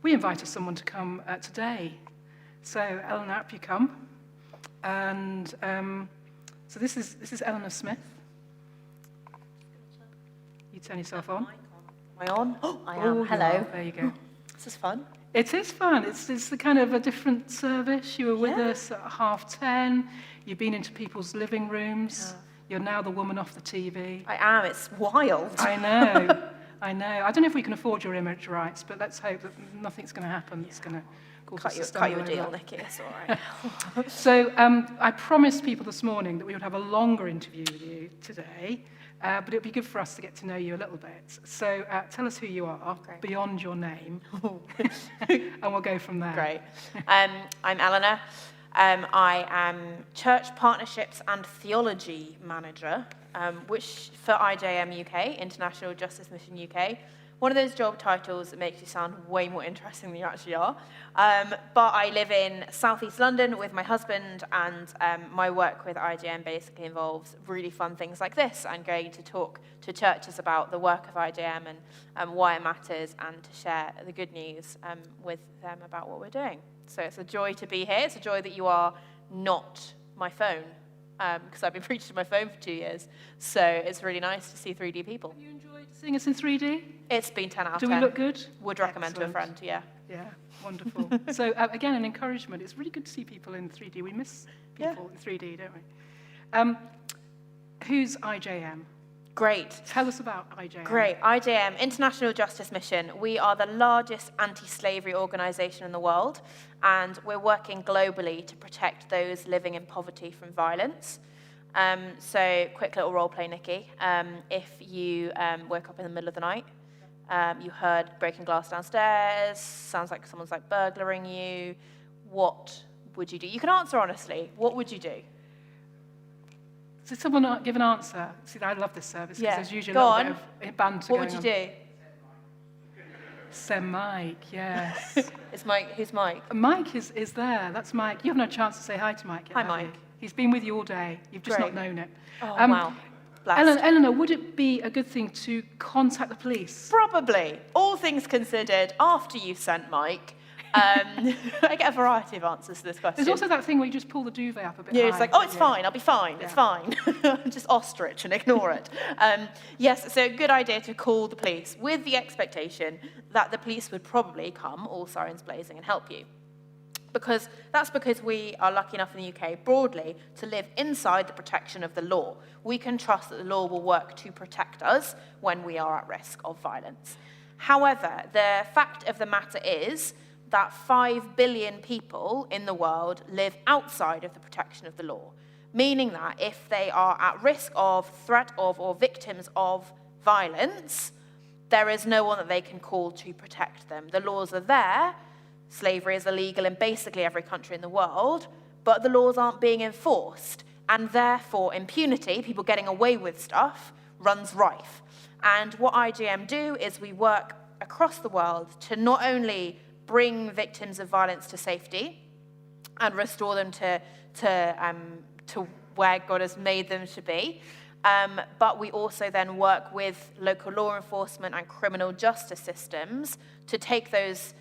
we invited someone to come today. So, Eleanor, up you come. And so this is Alianore Smith. You turn yourself on. Am I on? Oh, I am. Hello. There you go. This is fun. It is fun. It's the kind of a different service. You were with us at 10:30. You've been into people's living rooms. Yeah. You're now the woman off the TV. I am. It's wild. I know. I don't know if we can afford your image rights, but let's hope that nothing's going to happen that's going to cause us to stumble cut you a over. deal, Nikki. It's all right. So I promised people this morning that we would have a longer interview with you today, but it'd be good for us to get to know you a little bit. So tell us who you are, beyond your name, and we'll go from there. Great. I'm Eleanor. I am Church Partnerships and Theology Manager, which for IJM UK, International Justice Mission UK, one of those job titles that makes you sound way more interesting than you actually are. But I live in southeast London with my husband, and my work with IJM basically involves really fun things like this, and going to talk to churches about the work of IJM and why it matters, and to share the good news with them about what we're doing. So it's a joy to be here. It's a joy that you are not my phone, because I've been preaching to my phone for 2 years. So it's really nice to see 3D people. Have you enjoyed seeing us in 3D? It's been 10 out of 10. Do we look good? Would recommend Excellent. to a friend, yeah. Yeah, wonderful. So again, an encouragement. It's really good to see people in 3D. We miss people in 3D, don't we? Who's IJM? Great. Tell us about IJM. Great. IJM, International Justice Mission. We are the largest anti-slavery organisation in the world, and we're working globally to protect those living in poverty from violence. So, quick little role play, Nikki. If you woke up in the middle of the night, you heard breaking glass downstairs, sounds like someone's burglaring you, what would you do? You can answer honestly. What would you do? Did someone give an answer? See, I love this service because there's usually Go a on. little bit of banter What going would you on. do? Send Mike, yes. It's Mike. Who's Mike? Mike is there. That's Mike. You haven't had a chance to say hi to Mike yet, Hi, have you? Mike. He's been with you all day. You've just Great. not known it. Oh, wow. Blessed. Eleanor, would it be a good thing to contact the police? Probably. All things considered, after you've sent Mike, I get a variety of answers to this question. There's also that thing where you just pull the duvet up a bit Yeah, high. it's like, oh, it's fine, I'll be fine, it's fine. Just ostrich and ignore it. Yes, so good idea to call the police with the expectation that the police would probably come, all sirens blazing, and help you. That's because we are lucky enough in the UK broadly to live inside the protection of the law. We can trust that the law will work to protect us when we are at risk of violence. However, the fact of the matter is that 5 billion people in the world live outside of the protection of the law, meaning that if they are at risk of, threat of, or victims of violence, there is no one that they can call to protect them. The laws are there. Slavery is illegal in basically every country in the world, but the laws aren't being enforced, and therefore impunity, people getting away with stuff, runs rife. And what IJM do is we work across the world to not only bring victims of violence to safety and restore them to where God has made them to be, but we also then work with local law enforcement and criminal justice systems to take those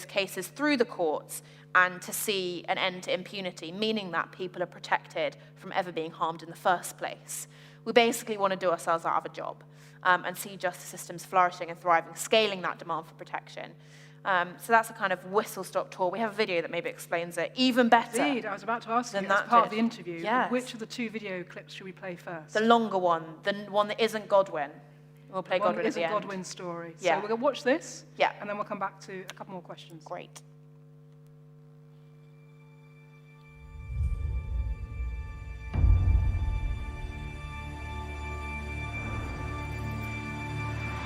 cases through the courts and to see an end to impunity, meaning that people are protected from ever being harmed in the first place. We basically want to do ourselves out of a job and see justice systems flourishing and thriving, scaling that demand for protection. So that's a kind of whistle-stop tour. We have a video that maybe explains it even better. Indeed, I was about to ask you, Than as that part did. of the interview, Yes. which of the 2 video clips should we play first? The longer one, the one that isn't Godwin. We'll play Godwin at the end. Godwin's story. Yeah. So we're going to watch this, Yeah. and then we'll come back to a couple more questions. Great.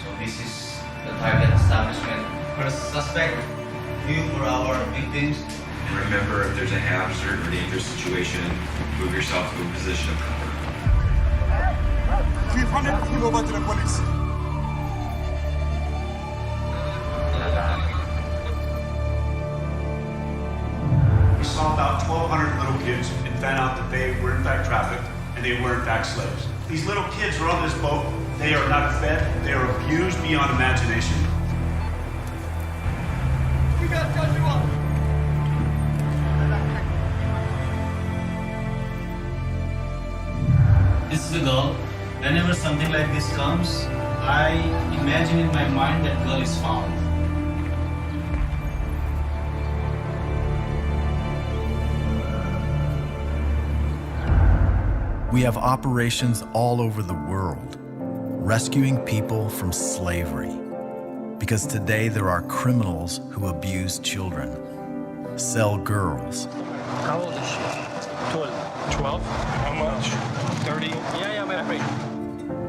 So this is the target establishment. First suspect, view for our victims. And remember, if there's a hazard or dangerous situation, move yourself to a position of cover. 300, pull over to the police. We saw about 1,200 little kids and found out that they were in fact trafficked and they were in fact slaves. These little kids are on this boat. They are not fed. They are abused beyond imagination. the girl. Whenever something like this comes, I imagine in my mind that girl is found. We have operations all over the world, rescuing people from slavery. Because today there are criminals who abuse children, sell girls, How old is she? 12. How much? 30. Yeah, I'm afraid.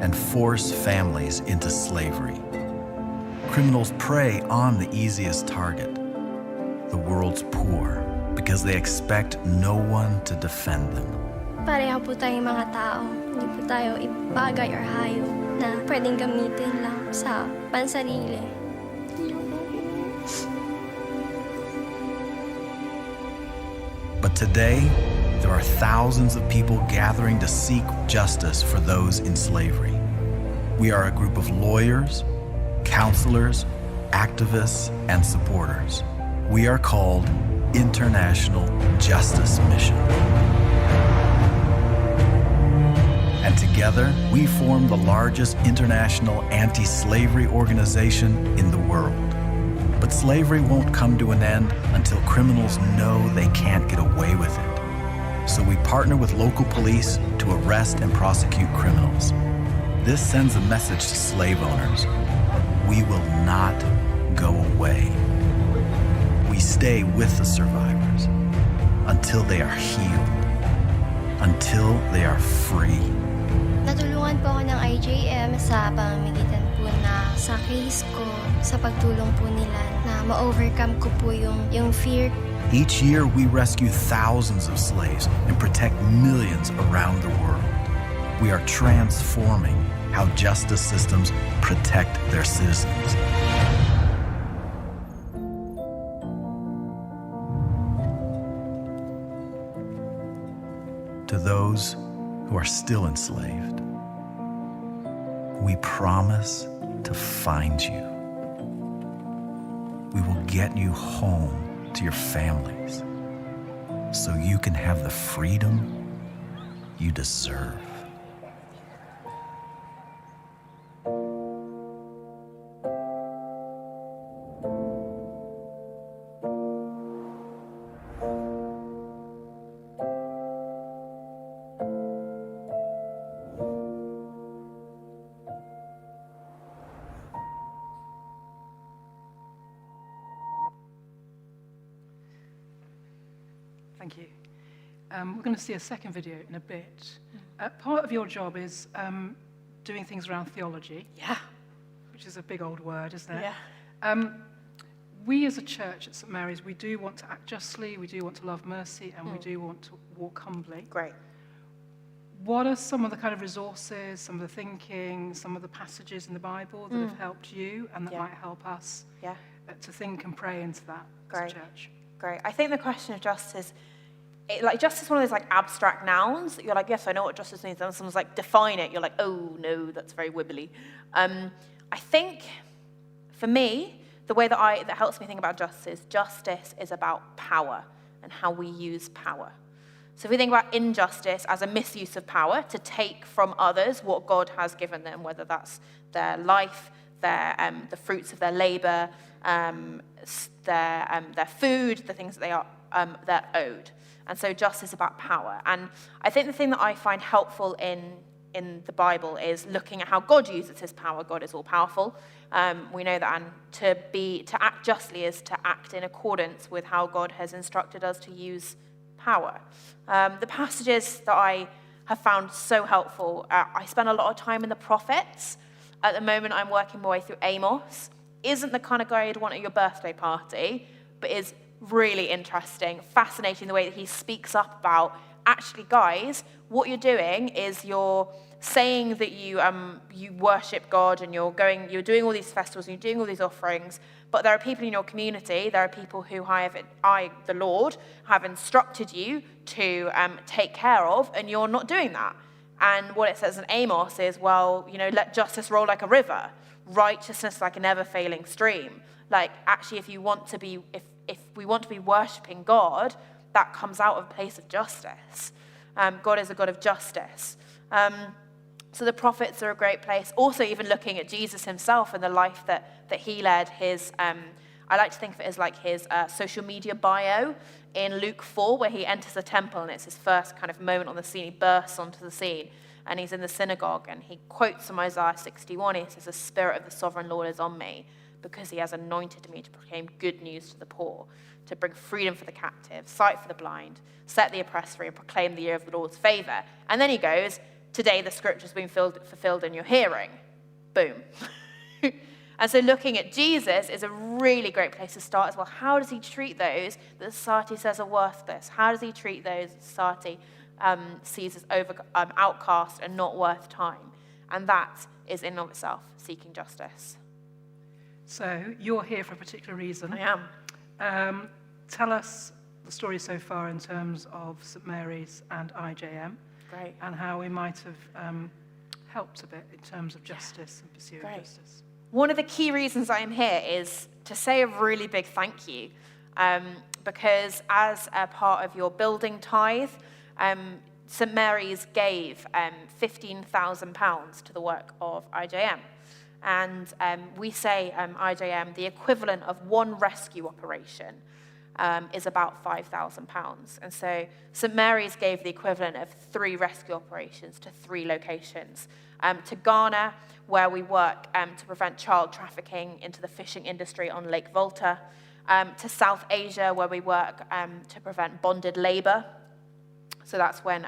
and force families into slavery. Criminals prey on the easiest target, the world's poor, because they expect no one to defend them. Pareho po tayong mga tao. Hindi po tayo bagay or hayop na pwedeng gamitin lang sa pansarili. But today, there are thousands of people gathering to seek justice for those in slavery. We are a group of lawyers, counselors, activists, and supporters. We are called International Justice Mission. And together, we form the largest international anti-slavery organization in the world. But slavery won't come to an end until criminals know they can't get away with it. So we partner with local police to arrest and prosecute criminals. This sends a message to slave owners. We will not go away. We stay with the survivors until they are healed, until they are free. Natulungan po ako ng IJM sa pamamagitan po na sa case ko, sa pagtulong po nila na ma-overcome ko po yung fear. Each year, we rescue thousands of slaves and protect millions around the world. We are transforming how justice systems protect their citizens. To those who are still enslaved, we promise to find you. We will get you home to your families so you can have the freedom you deserve. Thank you. We're going to see a second video in a bit. Part of your job is doing things around theology, Yeah. which is a big old word, isn't it? Yeah. We as a church at St Mary's, we do want to act justly, we do want to love mercy, and we do want to walk humbly. Great. What are some of the kind of resources, some of the thinking, some of the passages in the Bible that have helped you and that Yeah. might help us Yeah. to think and pray into that as Great. a church? Great. I think the question of justice, justice is one of those like abstract nouns that you're like, yes, I know what justice means. And someone's like, define it. You're like, oh no, that's very wibbly. I think for me, the way that helps me think about justice is about power and how we use power. So if we think about injustice as a misuse of power to take from others what God has given them, whether that's their life, the fruits of their labor, their food, the things that they're owed. And so justice is about power. And I think the thing that I find helpful in the Bible is looking at how God uses his power. God is all powerful. We know that, and to act justly is to act in accordance with how God has instructed us to use power. The passages that I have found so helpful, I spend a lot of time in the prophets. At the moment, I'm working my way through Amos. Isn't the kind of guy you'd want at your birthday party, but is really interesting, fascinating the way that he speaks up about, actually, guys, what you're doing is you're saying that you worship God and you're doing all these festivals and you're doing all these offerings, but there are people in your community, there are people who I, the Lord, have instructed you to take care of, and you're not doing that. And what it says in Amos is, well, let justice roll like a river, righteousness like a never-failing stream. Like, actually, if we want to be worshipping God, that comes out of a place of justice. God is a God of justice. So the prophets are a great place. Also, even looking at Jesus himself and the life that he led, I like to think of it as like his social media bio in Luke 4, where he enters a temple, and it's his first kind of moment on the scene. He bursts onto the scene, and he's in the synagogue, and he quotes from Isaiah 61. He says, "The Spirit of the Sovereign Lord is on me, because he has anointed me to proclaim good news to the poor, to bring freedom for the captive, sight for the blind, set the oppressed free, and proclaim the year of the Lord's favor." And then he goes, "Today the scripture has been fulfilled in your hearing." Boom. And so looking at Jesus is a really great place to start as well. How does he treat those that society says are worthless? How does he treat those that society sees as outcast and not worth time? And that is in and of itself seeking justice. So you're here for a particular reason. I am. Tell us the story so far in terms of St Mary's and IJM. Great. And how we might have helped a bit in terms of justice and pursuing Great. justice. One of the key reasons I am here is to say a really big thank you, because as a part of your building tithe, St Mary's gave £15,000 to the work of IJM. And we say IJM, the equivalent of one rescue operation is about £5,000. And so St Mary's gave the equivalent of 3 rescue operations to 3 locations. To Ghana, where we work to prevent child trafficking into the fishing industry on Lake Volta. To South Asia, where we work to prevent bonded labor. So that's when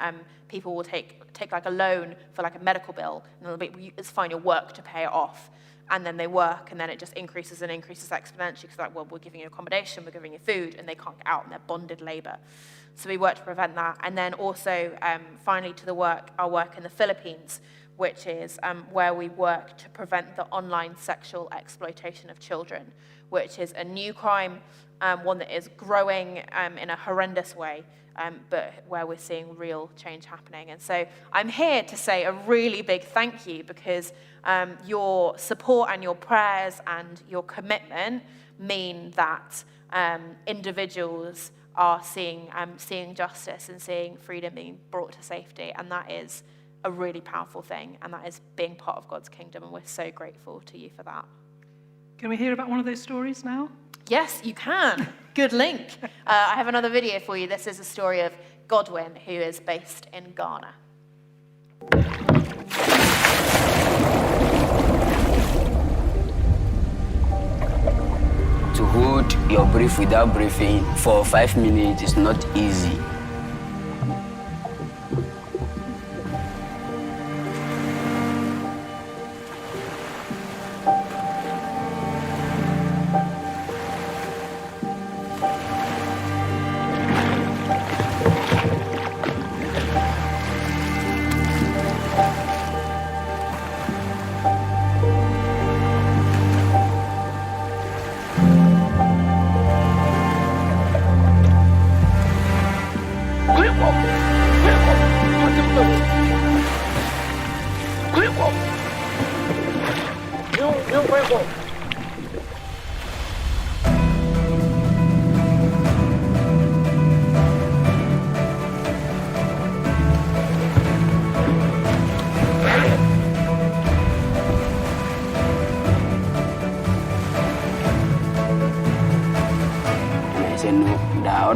people will take like a loan for like a medical bill, and it's fine, you'll work to pay it off. And then they work, and then it just increases and increases exponentially, because like, well, we're giving you accommodation, we're giving you food, and they can't get out, and they're bonded labor. So we work to prevent that. And then also, finally, to our work in the Philippines, which is where we work to prevent the online sexual exploitation of children, which is a new crime, one that is growing in a horrendous way, but where we're seeing real change happening. And so I'm here to say a really big thank you, because your support and your prayers and your commitment mean that individuals are seeing justice and seeing freedom being brought to safety, and that is a really powerful thing, and that is being part of God's kingdom, and we're so grateful to you for that. Can we hear about one of those stories now? Yes, you can. Good link. I have another video for you. This is a story of Godwin, who is based in Ghana. To hold your breath without breathing for 5 minutes is not easy.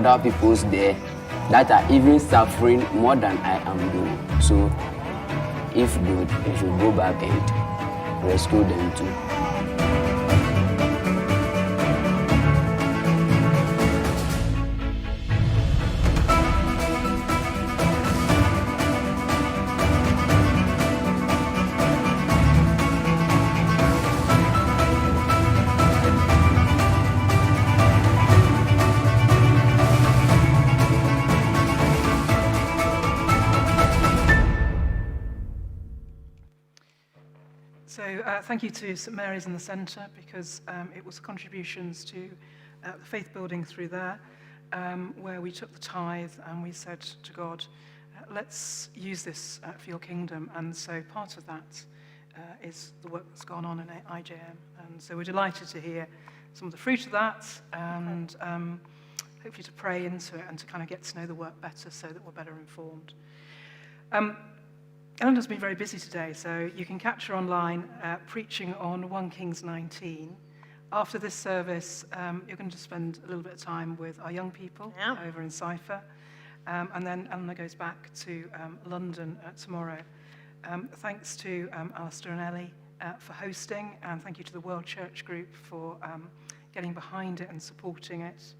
Other people's there that are even suffering more than I am doing. So if good, I should go back and rescue them too. Thank you to St Mary's and the Centre, because it was contributions to the faith building through there, where we took the tithe and we said to God, let's use this for your kingdom. And so part of that is the work that's gone on in IJM. And so we're delighted to hear some of the fruit of that, and hopefully to pray into it and to kind of get to know the work better so that we're better informed. Eleanor's been very busy today, so you can catch her online preaching on 1 Kings 19. After this service, you're going to spend a little bit of time with our young people over in Cypher, and then Eleanor goes back to London tomorrow. Thanks to Alistair and Ellie for hosting, and thank you to the World Church Group for getting behind it and supporting it.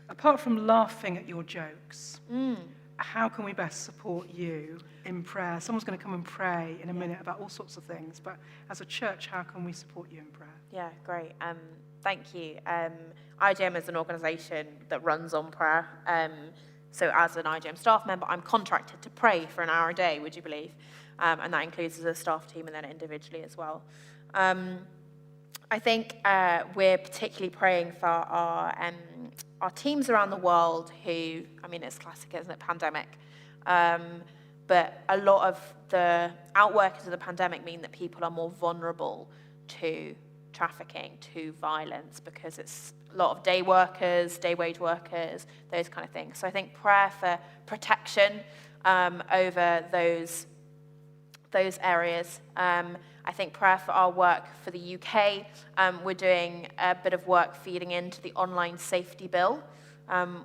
Apart from laughing at your jokes, how can we best support you in prayer? Someone's going to come and pray in a minute about all sorts of things, but as a church, how can we support you in prayer? Yeah, great. Thank you. IGM is an organisation that runs on prayer. So as an IGM staff member, I'm contracted to pray for an hour a day, would you believe? And that includes as a staff team and then individually as well. I think we're particularly praying for our teams around the world who, I mean, it's classic, isn't it, pandemic. But a lot of the outworkers of the pandemic mean that people are more vulnerable to trafficking, to violence, because it's a lot of day workers, day wage workers, those kind of things. So I think prayer for protection over those areas. I think prayer for our work for the UK. We're doing a bit of work feeding into the online safety bill,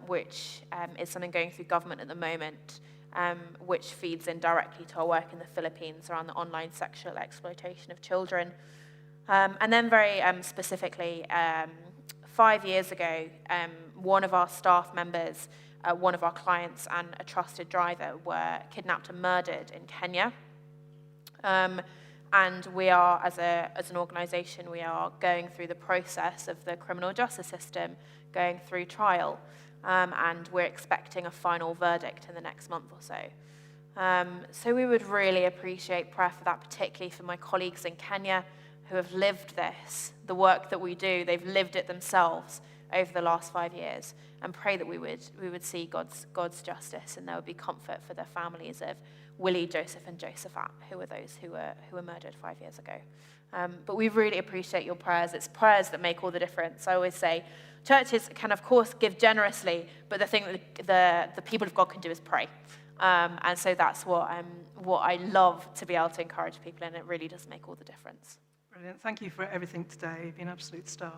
which is something going through government at the moment, which feeds in directly to our work in the Philippines around the online sexual exploitation of children. And then very specifically, 5 years ago, one of our staff members, one of our clients and a trusted driver were kidnapped and murdered in Kenya. And we are, as an organisation, we are going through the process of the criminal justice system, going through trial, and we're expecting a final verdict in the next month or so. So we would really appreciate prayer for that, particularly for my colleagues in Kenya who have lived this, the work that we do, they've lived it themselves over the last 5 years, and pray that we would see God's justice, and there would be comfort for the families of Willie, Joseph, and Josephat, who were those who were murdered 5 years ago. But we really appreciate your prayers. It's prayers that make all the difference. I always say, churches can, of course, give generously, but the thing that the people of God can do is pray. And so that's what I love to be able to encourage people, and it really does make all the difference. Brilliant. Thank you for everything today. You've been an absolute star.